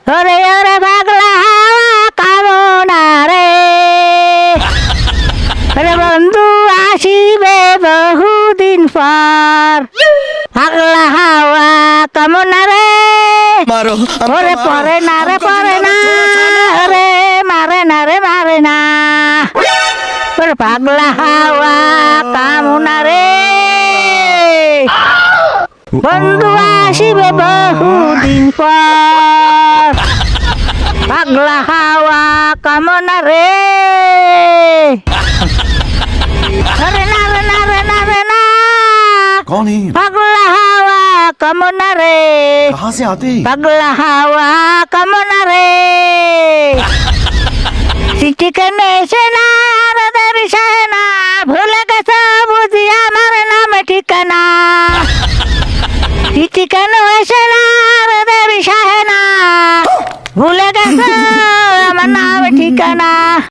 ওরে ওরে পাগলা হাওয়া কামনা রে ওরে বন্ধু আসিবে বহুদিন পর পাগলা হাওয়া কামনা রে मारो ওরে পরে না রে পরে না রে মারে না রে মারে না ওরে পাগলা হাওয়া কামনা রে বন্ধু আসিবে বহুদিন পর পাগলা হাওয়া কামনা রে আরে না রে না রে না রে না कौन है পাগলা হাওয়া কামনা রে कहाँ से आते পাগলা হাওয়া কামনা রে চিঠি কেনে এসে না রাধার সাহেনা ভুলে গেছে বুঝি আমার নাম ঠিকানা চিঠি কেন এসে না রাধার সাহেনা ভুলে গেছে আমার নাম ঠিকানা